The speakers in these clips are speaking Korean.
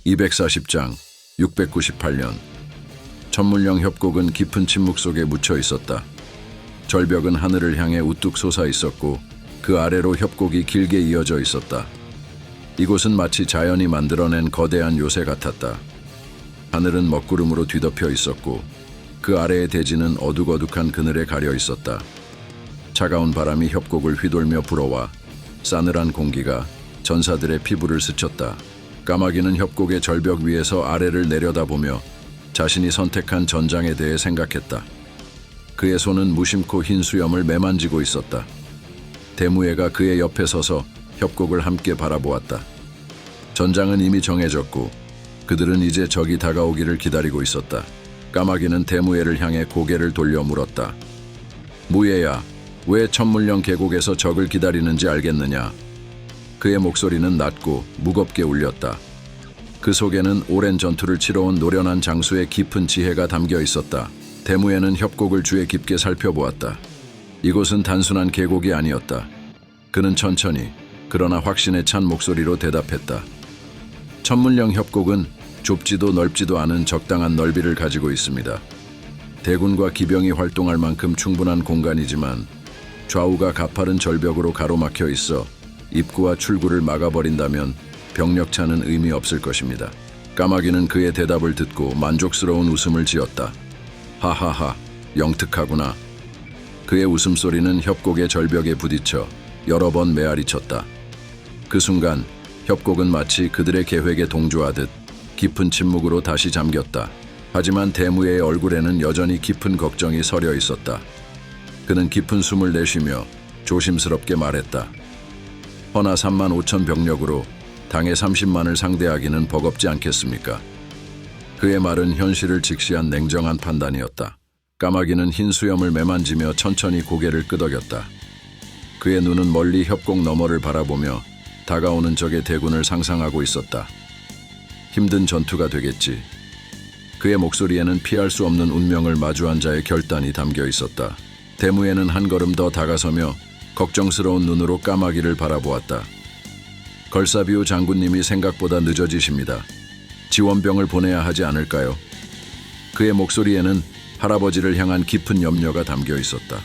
240장 698년 천문령 협곡은 깊은 침묵 속에 묻혀 있었다. 절벽은 하늘을 향해 우뚝 솟아 있었고 그 아래로 협곡이 길게 이어져 있었다. 이곳은 마치 자연이 만들어낸 거대한 요새 같았다. 하늘은 먹구름으로 뒤덮여 있었고 그 아래의 대지는 어둑어둑한 그늘에 가려 있었다. 차가운 바람이 협곡을 휘돌며 불어와 싸늘한 공기가 전사들의 피부를 스쳤다. 까마귀는 협곡의 절벽 위에서 아래를 내려다보며 자신이 선택한 전장에 대해 생각했다. 그의 손은 무심코 흰 수염을 매만지고 있었다. 대무예가 그의 옆에 서서 협곡을 함께 바라보았다. 전장은 이미 정해졌고 그들은 이제 적이 다가오기를 기다리고 있었다. 까마귀는 대무예를 향해 고개를 돌려 물었다. 무예야, 왜 천문령 계곡에서 적을 기다리는지 알겠느냐? 그의 목소리는 낮고 무겁게 울렸다. 그 속에는 오랜 전투를 치러온 노련한 장수의 깊은 지혜가 담겨 있었다. 대무예는 협곡을 주의 깊게 살펴보았다. 이곳은 단순한 계곡이 아니었다. 그는 천천히 그러나 확신에 찬 목소리로 대답했다. 천문령 협곡은 좁지도 넓지도 않은 적당한 넓이를 가지고 있습니다. 대군과 기병이 활동할 만큼 충분한 공간이지만 좌우가 가파른 절벽으로 가로막혀 있어 입구와 출구를 막아버린다면 병력차는 의미 없을 것입니다. 까마귀는 그의 대답을 듣고 만족스러운 웃음을 지었다. 하하하, 영특하구나. 그의 웃음소리는 협곡의 절벽에 부딪혀 여러 번 메아리쳤다. 그 순간 협곡은 마치 그들의 계획에 동조하듯 깊은 침묵으로 다시 잠겼다. 하지만 대무예의 얼굴에는 여전히 깊은 걱정이 서려 있었다. 그는 깊은 숨을 내쉬며 조심스럽게 말했다. 허나 3만 5천 병력으로 당의 30만을 상대하기는 버겁지 않겠습니까? 그의 말은 현실을 직시한 냉정한 판단이었다. 까마귀는 흰 수염을 매만지며 천천히 고개를 끄덕였다. 그의 눈은 멀리 협곡 너머를 바라보며 다가오는 적의 대군을 상상하고 있었다. 힘든 전투가 되겠지. 그의 목소리에는 피할 수 없는 운명을 마주한 자의 결단이 담겨 있었다. 대무예는 한 걸음 더 다가서며 걱정스러운 눈으로 까마귀를 바라보았다. 걸사비우 장군님이 생각보다 늦어지십니다. 지원병을 보내야 하지 않을까요? 그의 목소리에는 할아버지를 향한 깊은 염려가 담겨 있었다.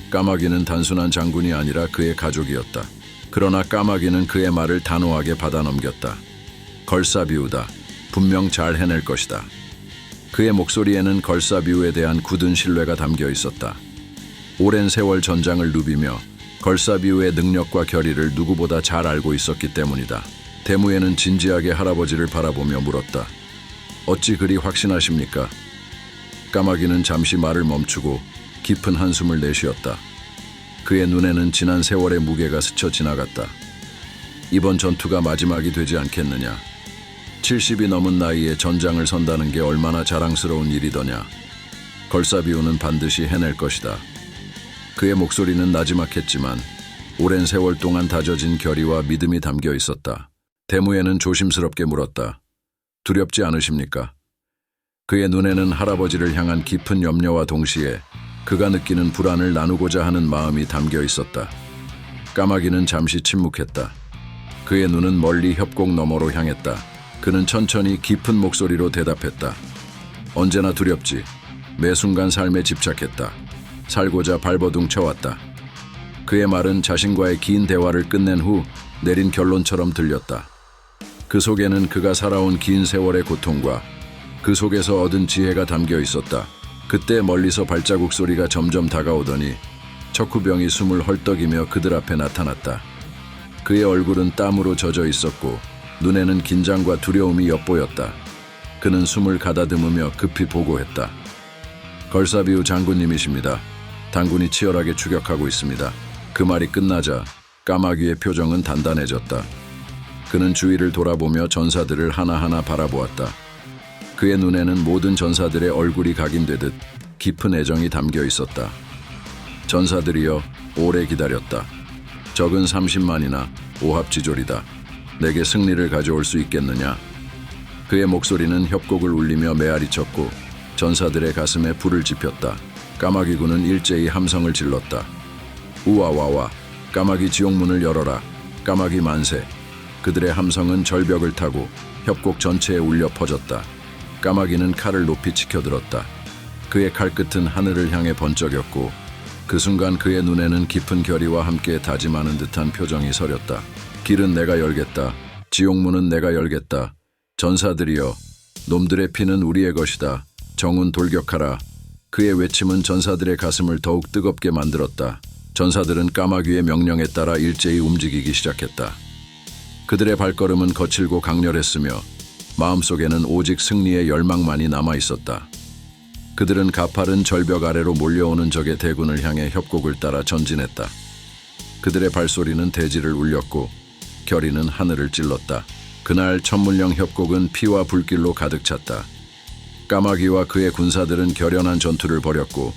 까마귀는 단순한 장군이 아니라 그의 가족이었다. 그러나 까마귀는 그의 말을 단호하게 받아넘겼다. 걸사비우다. 분명 잘 해낼 것이다. 그의 목소리에는 걸사비우에 대한 굳은 신뢰가 담겨 있었다. 오랜 세월 전장을 누비며 걸사비우의 능력과 결의를 누구보다 잘 알고 있었기 때문이다. 대무예는 진지하게 할아버지를 바라보며 물었다. 어찌 그리 확신하십니까? 까마귀는 잠시 말을 멈추고 깊은 한숨을 내쉬었다. 그의 눈에는 지난 세월의 무게가 스쳐 지나갔다. 이번 전투가 마지막이 되지 않겠느냐. 70이 넘은 나이에 전장을 선다는 게 얼마나 자랑스러운 일이더냐. 걸사비우는 반드시 해낼 것이다. 그의 목소리는 나지막했지만 오랜 세월 동안 다져진 결의와 믿음이 담겨 있었다. 대무예는 조심스럽게 물었다. 두렵지 않으십니까? 그의 눈에는 할아버지를 향한 깊은 염려와 동시에 그가 느끼는 불안을 나누고자 하는 마음이 담겨 있었다. 까마귀는 잠시 침묵했다. 그의 눈은 멀리 협곡 너머로 향했다. 그는 천천히 깊은 목소리로 대답했다. 언제나 두렵지. 매 순간 삶에 집착했다. 살고자 발버둥 쳐왔다. 그의 말은 자신과의 긴 대화를 끝낸 후 내린 결론처럼 들렸다. 그 속에는 그가 살아온 긴 세월의 고통과 그 속에서 얻은 지혜가 담겨 있었다. 그때 멀리서 발자국 소리가 점점 다가오더니 척후병이 숨을 헐떡이며 그들 앞에 나타났다. 그의 얼굴은 땀으로 젖어 있었고 눈에는 긴장과 두려움이 엿보였다. 그는 숨을 가다듬으며 급히 보고했다. 걸사비우 장군님이십니다. 당군이 치열하게 추격하고 있습니다. 그 말이 끝나자 까마귀의 표정은 단단해졌다. 그는 주위를 돌아보며 전사들을 하나하나 바라보았다. 그의 눈에는 모든 전사들의 얼굴이 각인되듯 깊은 애정이 담겨 있었다. 전사들이여, 오래 기다렸다. 적은 30만이나 오합지졸이다. 내게 승리를 가져올 수 있겠느냐? 그의 목소리는 협곡을 울리며 메아리쳤고 전사들의 가슴에 불을 지폈다. 까마귀군은 일제히 함성을 질렀다. 우와와와, 까마귀 지옥문을 열어라. 까마귀 만세. 그들의 함성은 절벽을 타고 협곡 전체에 울려 퍼졌다. 까마귀는 칼을 높이 치켜들었다. 그의 칼끝은 하늘을 향해 번쩍였고 그 순간 그의 눈에는 깊은 결의와 함께 다짐하는 듯한 표정이 서렸다. 길은 내가 열겠다. 지옥문은 내가 열겠다. 전사들이여, 놈들의 피는 우리의 것이다. 정운 돌격하라. 그의 외침은 전사들의 가슴을 더욱 뜨겁게 만들었다. 전사들은 까마귀의 명령에 따라 일제히 움직이기 시작했다. 그들의 발걸음은 거칠고 강렬했으며 마음속에는 오직 승리의 열망만이 남아있었다. 그들은 가파른 절벽 아래로 몰려오는 적의 대군을 향해 협곡을 따라 전진했다. 그들의 발소리는 대지를 울렸고 결의는 하늘을 찔렀다. 그날 천문령 협곡은 피와 불길로 가득 찼다. 까마귀와 그의 군사들은 결연한 전투를 벌였고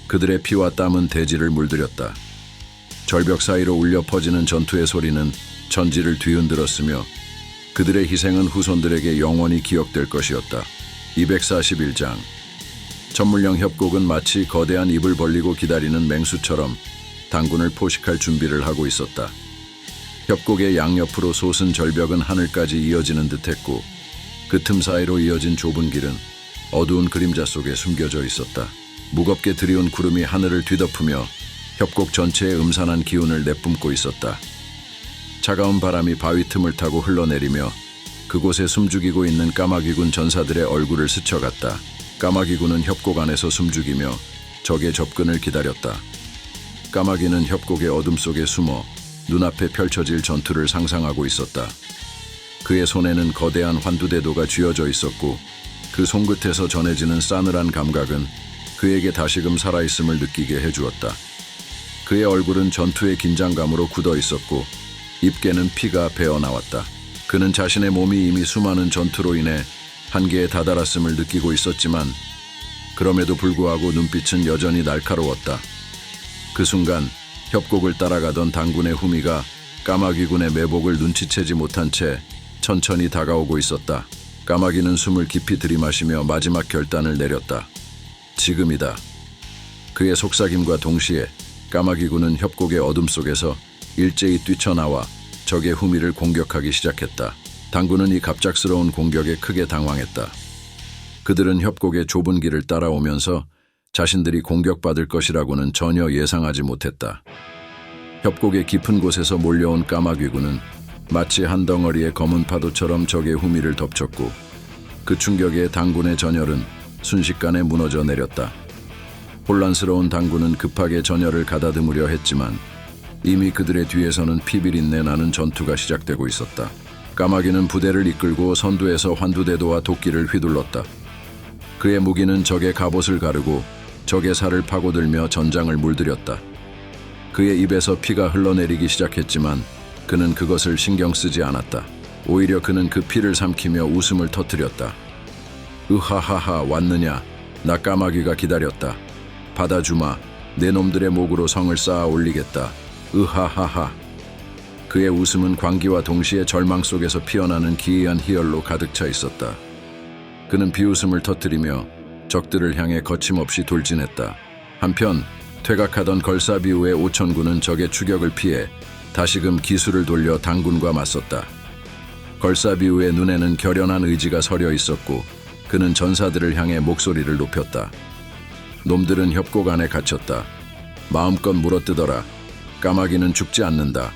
그들의 피와 땀은 대지를 물들였다. 절벽 사이로 울려 퍼지는 전투의 소리는 천지를 뒤흔들었으며 그들의 희생은 후손들에게 영원히 기억될 것이었다. 241장. 천문령 협곡은 마치 거대한 입을 벌리고 기다리는 맹수처럼 당군을 포식할 준비를 하고 있었다. 협곡의 양옆으로 솟은 절벽은 하늘까지 이어지는 듯했고 그 틈 사이로 이어진 좁은 길은 어두운 그림자 속에 숨겨져 있었다. 무겁게 들이운 구름이 하늘을 뒤덮으며 협곡 전체에 음산한 기운을 내뿜고 있었다. 차가운 바람이 바위 틈을 타고 흘러내리며 그곳에 숨죽이고 있는 까마귀군 전사들의 얼굴을 스쳐갔다. 까마귀군은 협곡 안에서 숨죽이며 적의 접근을 기다렸다. 까마귀는 협곡의 어둠 속에 숨어 눈앞에 펼쳐질 전투를 상상하고 있었다. 그의 손에는 거대한 환두대도가 쥐어져 있었고 그 손끝에서 전해지는 싸늘한 감각은 그에게 다시금 살아있음을 느끼게 해주었다. 그의 얼굴은 전투의 긴장감으로 굳어 있었고 입계는 피가 배어나왔다. 그는 자신의 몸이 이미 수많은 전투로 인해 한계에 다다랐음을 느끼고 있었지만 그럼에도 불구하고 눈빛은 여전히 날카로웠다. 그 순간 협곡을 따라가던 당군의 후미가 까마귀군의 매복을 눈치채지 못한 채 천천히 다가오고 있었다. 까마귀는 숨을 깊이 들이마시며 마지막 결단을 내렸다. 지금이다. 그의 속삭임과 동시에 까마귀군은 협곡의 어둠 속에서 일제히 뛰쳐나와 적의 후미를 공격하기 시작했다. 당군은 이 갑작스러운 공격에 크게 당황했다. 그들은 협곡의 좁은 길을 따라오면서 자신들이 공격받을 것이라고는 전혀 예상하지 못했다. 협곡의 깊은 곳에서 몰려온 까마귀군은 마치 한 덩어리의 검은 파도처럼 적의 후미를 덮쳤고 그 충격에 당군의 전열은 순식간에 무너져 내렸다. 혼란스러운 당군은 급하게 전열을 가다듬으려 했지만 이미 그들의 뒤에서는 피비린내 나는 전투가 시작되고 있었다. 까마귀는 부대를 이끌고 선두에서 환두대도와 도끼를 휘둘렀다. 그의 무기는 적의 갑옷을 가르고 적의 살을 파고들며 전장을 물들였다. 그의 입에서 피가 흘러내리기 시작했지만 그는 그것을 신경 쓰지 않았다. 오히려 그는 그 피를 삼키며 웃음을 터뜨렸다. 으하하하, 왔느냐. 나 까마귀가 기다렸다. 받아주마. 내 놈들의 목으로 성을 쌓아 올리겠다. 으하하하. 그의 웃음은 광기와 동시에 절망 속에서 피어나는 기이한 희열로 가득 차 있었다. 그는 비웃음을 터뜨리며 적들을 향해 거침없이 돌진했다. 한편 퇴각하던 걸사비우의 5천군은 적의 추격을 피해 다시금 기술을 돌려 당군과 맞섰다. 걸사비우의 눈에는 결연한 의지가 서려 있었고 그는 전사들을 향해 목소리를 높였다. 놈들은 협곡 안에 갇혔다. 마음껏 물어뜯어라. 까마귀는 죽지 않는다.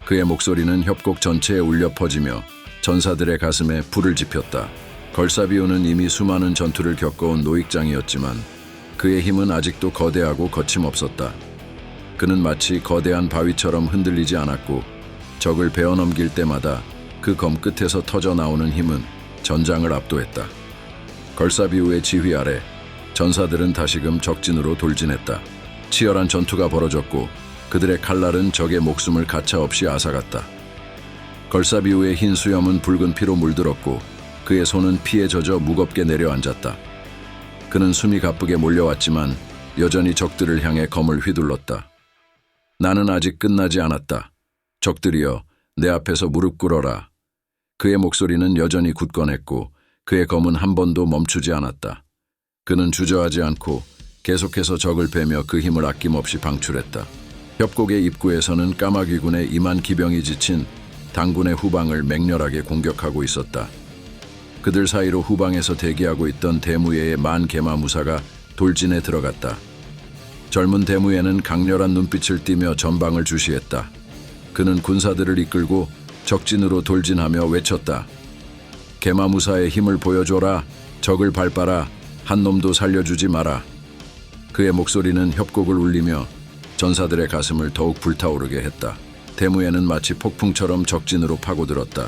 그의 목소리는 협곡 전체에 울려 퍼지며 전사들의 가슴에 불을 지폈다. 걸사비우는 이미 수많은 전투를 겪어온 노익장이었지만 그의 힘은 아직도 거대하고 거침없었다. 그는 마치 거대한 바위처럼 흔들리지 않았고 적을 베어넘길 때마다 그 검 끝에서 터져 나오는 힘은 전장을 압도했다. 걸사비우의 지휘 아래 전사들은 다시금 적진으로 돌진했다. 치열한 전투가 벌어졌고 그들의 칼날은 적의 목숨을 가차없이 앗아갔다. 걸사비우의 흰 수염은 붉은 피로 물들었고 그의 손은 피에 젖어 무겁게 내려앉았다. 그는 숨이 가쁘게 몰려왔지만 여전히 적들을 향해 검을 휘둘렀다. 나는 아직 끝나지 않았다. 적들이여, 내 앞에서 무릎 꿇어라. 그의 목소리는 여전히 굳건했고 그의 검은 한 번도 멈추지 않았다. 그는 주저하지 않고 계속해서 적을 베며 그 힘을 아낌없이 방출했다. 협곡의 입구에서는 까마귀군의 2만 기병이 지친 당군의 후방을 맹렬하게 공격하고 있었다. 그들 사이로 후방에서 대기하고 있던 대무예의 만 개마무사가 돌진에 들어갔다. 젊은 대무예는 강렬한 눈빛을 띠며 전방을 주시했다. 그는 군사들을 이끌고 적진으로 돌진하며 외쳤다. 개마무사의 힘을 보여줘라. 적을 밟아라. 한 놈도 살려주지 마라. 그의 목소리는 협곡을 울리며 전사들의 가슴을 더욱 불타오르게 했다. 대무예는 마치 폭풍처럼 적진으로 파고들었다.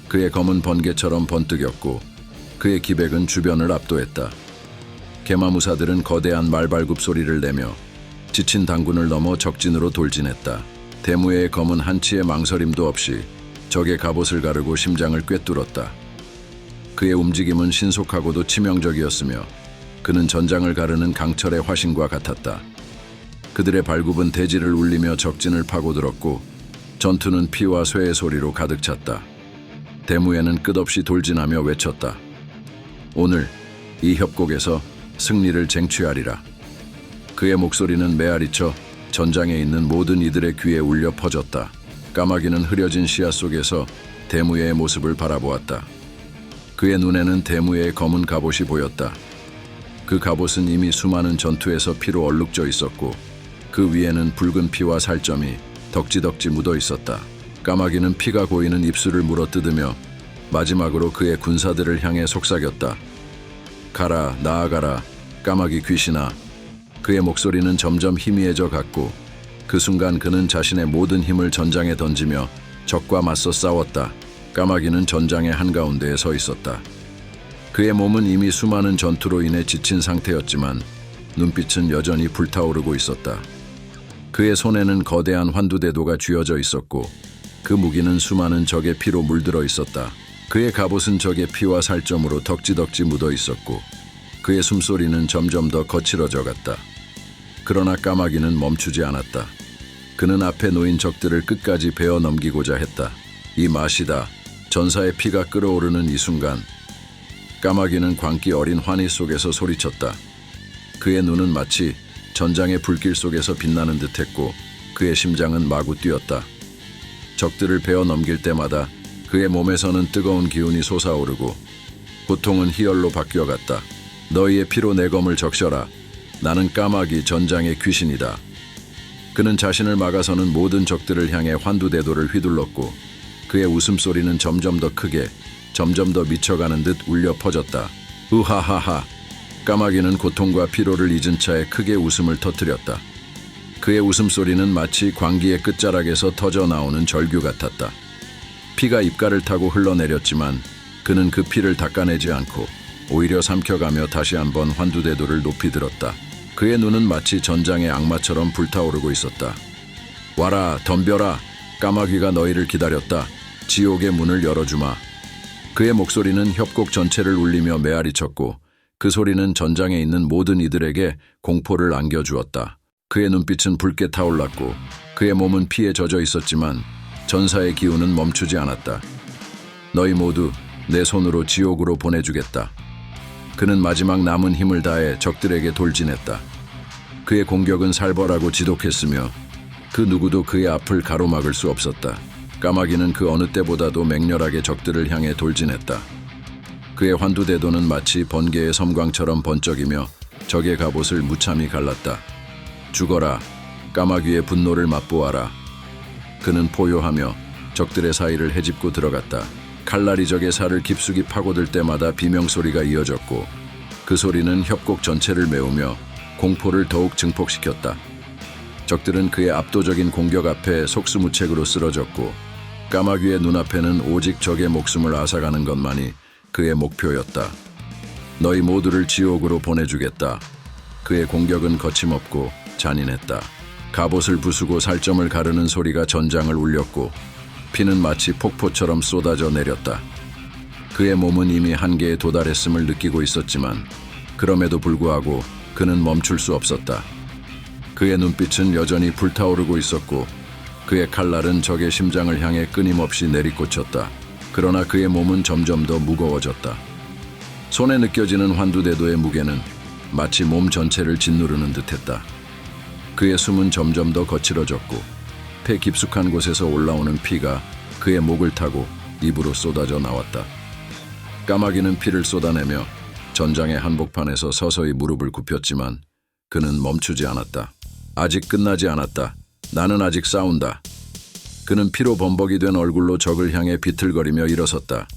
그의 검은 번개처럼 번뜩였고 그의 기백은 주변을 압도했다. 개마무사들은 거대한 말발굽 소리를 내며 지친 당군을 넘어 적진으로 돌진했다. 대무예의 검은 한치의 망설임도 없이 적의 갑옷을 가르고 심장을 꿰뚫었다. 그의 움직임은 신속하고도 치명적이었으며 그는 전장을 가르는 강철의 화신과 같았다. 그들의 발굽은 대지를 울리며 적진을 파고들었고 전투는 피와 쇠의 소리로 가득 찼다. 대무예는 끝없이 돌진하며 외쳤다. 오늘 이 협곡에서 승리를 쟁취하리라. 그의 목소리는 메아리쳐 전장에 있는 모든 이들의 귀에 울려 퍼졌다. 까마귀는 흐려진 시야 속에서 대무예의 모습을 바라보았다. 그의 눈에는 대무예의 검은 갑옷이 보였다. 그 갑옷은 이미 수많은 전투에서 피로 얼룩져 있었고 그 위에는 붉은 피와 살점이 덕지덕지 묻어 있었다. 까마귀는 피가 고이는 입술을 물어뜯으며 마지막으로 그의 군사들을 향해 속삭였다. 가라, 나아가라, 까마귀 귀신아. 그의 목소리는 점점 희미해져 갔고 그 순간 그는 자신의 모든 힘을 전장에 던지며 적과 맞서 싸웠다. 까마귀는 전장의 한가운데에 서 있었다. 그의 몸은 이미 수많은 전투로 인해 지친 상태였지만 눈빛은 여전히 불타오르고 있었다. 그의 손에는 거대한 환두대도가 쥐어져 있었고 그 무기는 수많은 적의 피로 물들어 있었다. 그의 갑옷은 적의 피와 살점으로 덕지덕지 묻어 있었고 그의 숨소리는 점점 더 거칠어져 갔다. 그러나 까마귀는 멈추지 않았다. 그는 앞에 놓인 적들을 끝까지 베어 넘기고자 했다. 이 맛이다. 전사의 피가 끓어오르는 이 순간 까마귀는 광기 어린 환희 속에서 소리쳤다. 그의 눈은 마치 전장의 불길 속에서 빛나는 듯했고 그의 심장은 마구 뛰었다. 적들을 베어 넘길 때마다 그의 몸에서는 뜨거운 기운이 솟아오르고 고통은 희열로 바뀌어갔다. 너희의 피로 내 검을 적셔라. 나는 까마귀 전장의 귀신이다. 그는 자신을 막아서는 모든 적들을 향해 환두대도를 휘둘렀고 그의 웃음소리는 점점 더 크게 점점 더 미쳐가는 듯 울려 퍼졌다. 으하하하. 까마귀는 고통과 피로를 잊은 채 크게 웃음을 터뜨렸다. 그의 웃음소리는 마치 광기의 끝자락에서 터져 나오는 절규 같았다. 피가 입가를 타고 흘러내렸지만 그는 그 피를 닦아내지 않고 오히려 삼켜가며 다시 한번 환두대도를 높이 들었다. 그의 눈은 마치 전장의 악마처럼 불타오르고 있었다. 와라, 덤벼라. 까마귀가 너희를 기다렸다. 지옥의 문을 열어주마. 그의 목소리는 협곡 전체를 울리며 메아리쳤고 그 소리는 전장에 있는 모든 이들에게 공포를 안겨주었다. 그의 눈빛은 붉게 타올랐고 그의 몸은 피에 젖어 있었지만 전사의 기운은 멈추지 않았다. 너희 모두 내 손으로 지옥으로 보내주겠다. 그는 마지막 남은 힘을 다해 적들에게 돌진했다. 그의 공격은 살벌하고 지독했으며 그 누구도 그의 앞을 가로막을 수 없었다. 까마귀는 그 어느 때보다도 맹렬하게 적들을 향해 돌진했다. 그의 환두대도는 마치 번개의 섬광처럼 번쩍이며 적의 갑옷을 무참히 갈랐다. 죽어라. 까마귀의 분노를 맛보아라. 그는 포효하며 적들의 사이를 헤집고 들어갔다. 칼날이 적의 살을 깊숙이 파고들 때마다 비명소리가 이어졌고 그 소리는 협곡 전체를 메우며 공포를 더욱 증폭시켰다. 적들은 그의 압도적인 공격 앞에 속수무책으로 쓰러졌고 까마귀의 눈앞에는 오직 적의 목숨을 앗아가는 것만이 그의 목표였다. 너희 모두를 지옥으로 보내주겠다. 그의 공격은 거침없고 잔인했다. 갑옷을 부수고 살점을 가르는 소리가 전장을 울렸고 피는 마치 폭포처럼 쏟아져 내렸다. 그의 몸은 이미 한계에 도달했음을 느끼고 있었지만 그럼에도 불구하고 그는 멈출 수 없었다. 그의 눈빛은 여전히 불타오르고 있었고 그의 칼날은 적의 심장을 향해 끊임없이 내리꽂혔다. 그러나 그의 몸은 점점 더 무거워졌다. 손에 느껴지는 환두대도의 무게는 마치 몸 전체를 짓누르는 듯했다. 그의 숨은 점점 더 거칠어졌고 폐 깊숙한 곳에서 올라오는 피가 그의 목을 타고 입으로 쏟아져 나왔다. 까마귀는 피를 쏟아내며 전장의 한복판에서 서서히 무릎을 굽혔지만 그는 멈추지 않았다. 아직 끝나지 않았다. 나는 아직 싸운다. 그는 피로 범벅이 된 얼굴로 적을 향해 비틀거리며 일어섰다.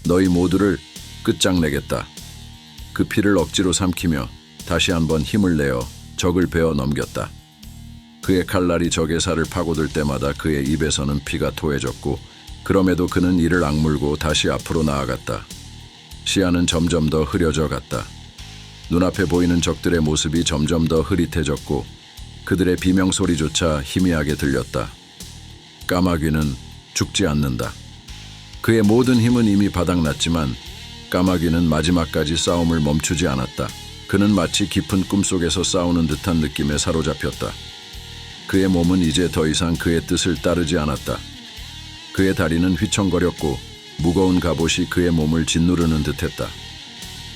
너희 모두를 끝장내겠다. 그 피를 억지로 삼키며 다시 한번 힘을 내어 적을 베어 넘겼다. 그의 칼날이 적의 살을 파고들 때마다 그의 입에서는 피가 토해졌고 그럼에도 그는 이를 악물고 다시 앞으로 나아갔다. 시야는 점점 더 흐려져 갔다. 눈앞에 보이는 적들의 모습이 점점 더 흐릿해졌고 그들의 비명소리조차 희미하게 들렸다. 까마귀는 죽지 않는다. 그의 모든 힘은 이미 바닥났지만 까마귀는 마지막까지 싸움을 멈추지 않았다. 그는 마치 깊은 꿈속에서 싸우는 듯한 느낌에 사로잡혔다. 그의 몸은 이제 더 이상 그의 뜻을 따르지 않았다. 그의 다리는 휘청거렸고 무거운 갑옷이 그의 몸을 짓누르는 듯했다.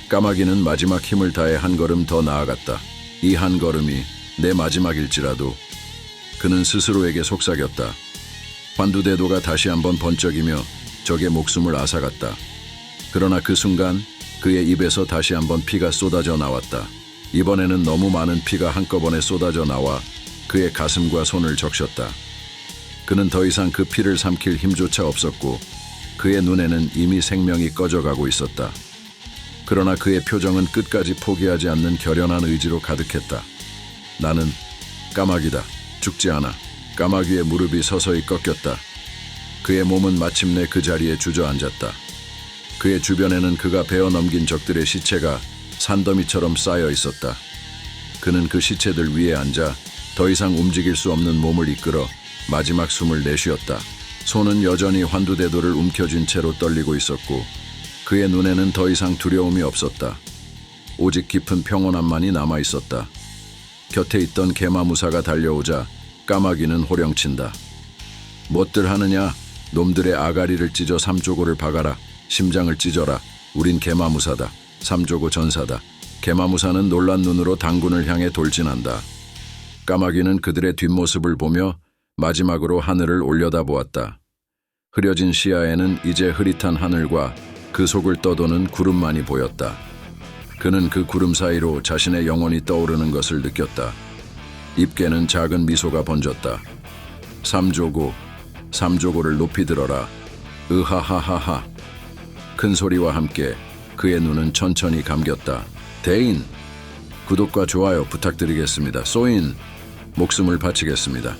까마귀는 마지막 힘을 다해 한 걸음 더 나아갔다. 이 한 걸음이 내 마지막일지라도. 그는 스스로에게 속삭였다. 환두대도가 다시 한번 번쩍이며 적의 목숨을 앗아갔다. 그러나 그 순간 그의 입에서 다시 한번 피가 쏟아져 나왔다. 이번에는 너무 많은 피가 한꺼번에 쏟아져 나와 그의 가슴과 손을 적셨다. 그는 더 이상 그 피를 삼킬 힘조차 없었고 그의 눈에는 이미 생명이 꺼져가고 있었다. 그러나 그의 표정은 끝까지 포기하지 않는 결연한 의지로 가득했다. 나는 까마귀다. 죽지 않아. 까마귀의 무릎이 서서히 꺾였다. 그의 몸은 마침내 그 자리에 주저앉았다. 그의 주변에는 그가 베어 넘긴 적들의 시체가 산더미처럼 쌓여 있었다. 그는 그 시체들 위에 앉아 더 이상 움직일 수 없는 몸을 이끌어 마지막 숨을 내쉬었다. 손은 여전히 환두대도를 움켜쥔 채로 떨리고 있었고 그의 눈에는 더 이상 두려움이 없었다. 오직 깊은 평온함만이 남아 있었다. 곁에 있던 개마무사가 달려오자 까마귀는 호령친다. 뭣들 하느냐? 놈들의 아가리를 찢어 삼조고를 박아라. 심장을 찢어라. 우린 개마무사다. 삼조고 전사다. 개마무사는 놀란 눈으로 당군을 향해 돌진한다. 까마귀는 그들의 뒷모습을 보며 마지막으로 하늘을 올려다보았다. 흐려진 시야에는 이제 흐릿한 하늘과 그 속을 떠도는 구름만이 보였다. 그는 그 구름 사이로 자신의 영혼이 떠오르는 것을 느꼈다. 입계는 작은 미소가 번졌다. 삼조고, 삼조고를 높이 들어라. 으하하하하. 큰 소리와 함께 그의 눈은 천천히 감겼다. 대인, 구독과 좋아요 부탁드리겠습니다. 소인, 목숨을 바치겠습니다.